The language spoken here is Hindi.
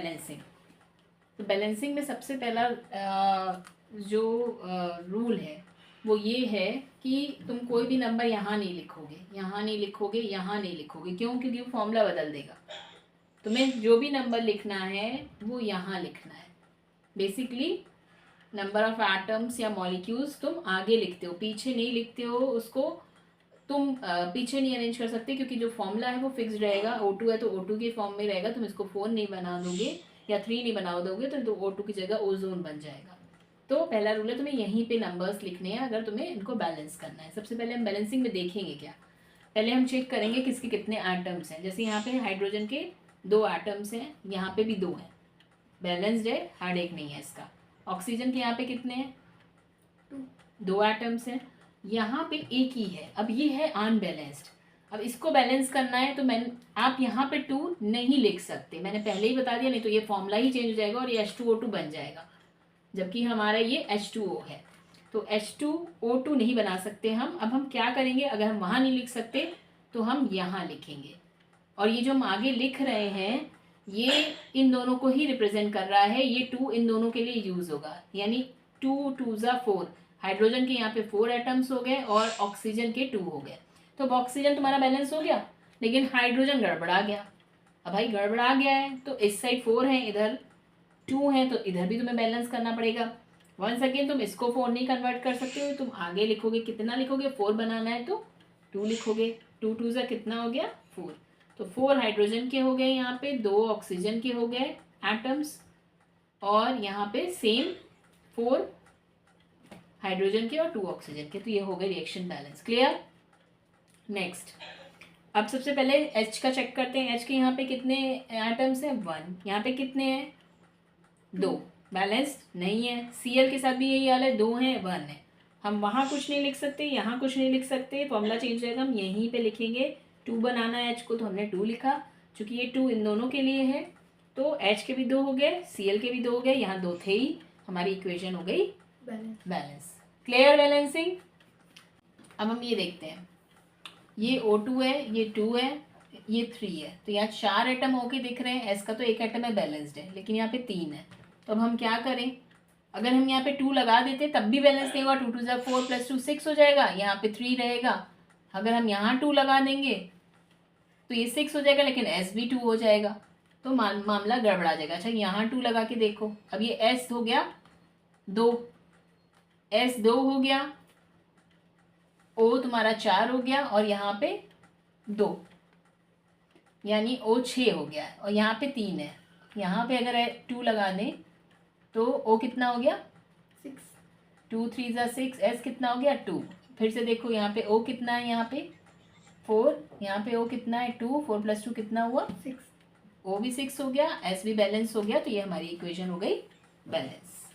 बैलेंसिंग। तो बैलेंसिंग में सबसे पहला जो रूल है वो ये है कि तुम कोई भी नंबर यहाँ नहीं लिखोगे, यहाँ नहीं लिखोगे, यहाँ नहीं लिखोगे। क्यों? क्योंकि वो फॉर्मूला बदल देगा। तुम्हें जो भी नंबर लिखना है वो यहाँ लिखना है। बेसिकली नंबर ऑफ एटम्स या मॉलिक्यूल्स तुम आगे लिखते हो, पीछे नहीं लिखते हो। उसको तुम पीछे नहीं अरेंज कर सकते क्योंकि जो फॉर्मूला है वो फिक्स्ड रहेगा। O2 है तो O2 के फॉर्म में रहेगा। तुम इसको 4 नहीं बना दोगे या 3 नहीं बना दोगे तो O2 की जगह ओजोन बन जाएगा। तो पहला रूल है तुम्हें यहीं पे नंबर्स लिखने हैं अगर तुम्हें इनको बैलेंस करना है। सबसे पहले हम बैलेंसिंग में देखेंगे क्या। पहले हम चेक करेंगे किसके कितने एटम्स हैं। जैसे यहाँ पे हाइड्रोजन के 2 एटम्स हैं, यहाँ पे भी 2 हैं, बैलेंस्ड है, हार्ड नहीं है इसका। ऑक्सीजन के यहाँ पे कितने हैं? 2 एटम्स हैं, यहाँ पे एक ही है। अब ये है अनबैलेंस्ड। अब इसको बैलेंस करना है तो आप यहाँ पे 2 नहीं लिख सकते, मैंने पहले ही बता दिया, नहीं तो ये फॉर्मूला ही चेंज हो जाएगा और ये H2O2 बन जाएगा, जबकि हमारा ये H2O है। तो H2O2 नहीं बना सकते हम। अब हम क्या करेंगे, अगर हम वहाँ नहीं लिख सकते तो हम यहाँ लिखेंगे। और ये जो हम आगे लिख रहे हैं ये इन दोनों को ही रिप्रेजेंट कर रहा है। ये 2 इन दोनों के लिए यूज होगा, यानी 2 2 ज़ा 4। हाइड्रोजन के यहाँ पे 4 एटम्स हो गए और ऑक्सीजन के 2 हो गए। तो अब ऑक्सीजन तुम्हारा बैलेंस हो गया, लेकिन हाइड्रोजन गड़बड़ा गया। अब भाई गड़बड़ा गया है तो इस साइड 4 है, इधर 2 है, तो इधर भी तुम्हें बैलेंस करना पड़ेगा। वंस अगेन तुम इसको 4 नहीं कन्वर्ट कर सकते हो, तुम आगे लिखोगे। कितना लिखोगे? 4 बनाना है तो 2 लिखोगे। 2 2 ज़ा कितना हो गया? 4। तो 4 हाइड्रोजन के हो गए, यहाँ पे 2 ऑक्सीजन के हो गए एटम्स, और यहाँ पे सेम 4 हाइड्रोजन के और 2 ऑक्सीजन के। तो ये हो गए रिएक्शन बैलेंस। क्लियर? नेक्स्ट, अब सबसे पहले H का चेक करते हैं। H के यहाँ पे कितने एटम्स हैं? 1। यहाँ पे कितने हैं? 2। बैलेंस्ड नहीं है। Cl के साथ भी यही हाल है, 2 हैं, 1 है। हम वहाँ कुछ नहीं लिख सकते, यहाँ कुछ नहीं लिख सकते, फॉर्मूला चेंज रहेगा, हम यहीं पे लिखेंगे। 2 बनाना है H को तो हमने 2 लिखा, चूँकि ये 2 इन दोनों के लिए है तो H के भी 2 हो गए, Cl के भी 2 हो गए, यहाँ 2 थे ही, हमारी इक्वेशन हो गई बैलेंस। Clear balancing? अब हम ये देखते हैं, ये O2 है, ये 2 है, ये 3 है, तो यहाँ 4 एटम होके दिख रहे हैं। S का तो 1 एटम है, बैलेंस्ड है, लेकिन यहाँ पे 3 है। तो अब हम क्या करें? अगर हम यहाँ पे 2 लगा देते तब भी बैलेंस नहीं होगा। 2 2 ज़ा 4 + 2 6 हो जाएगा, यहाँ पे 3 रहेगा। अगर हम यहाँ 2 लगा देंगे तो ये 6 हो जाएगा, लेकिन S भी 2 हो जाएगा, तो मामला गड़बड़ा जाएगा। अच्छा, यहाँ 2 लगा के देखो। अब ये S हो गया 2, S 2 हो गया, O तुम्हारा 4 हो गया, और यहाँ पे 2, यानी O 6 हो गया, और यहाँ पे 3 है। यहाँ पे अगर 2 लगा दें तो O कितना हो गया? 6। 2 3 ज़ा 6, S कितना हो गया? 2। फिर से देखो यहाँ पे O कितना है? यहाँ पे 4, यहाँ पे O कितना है? 2। 4 + 2 कितना हुआ? 6। O भी 6 हो गया, S भी बैलेंस हो गया, तो ये हमारी इक्वेशन हो गई बैलेंस।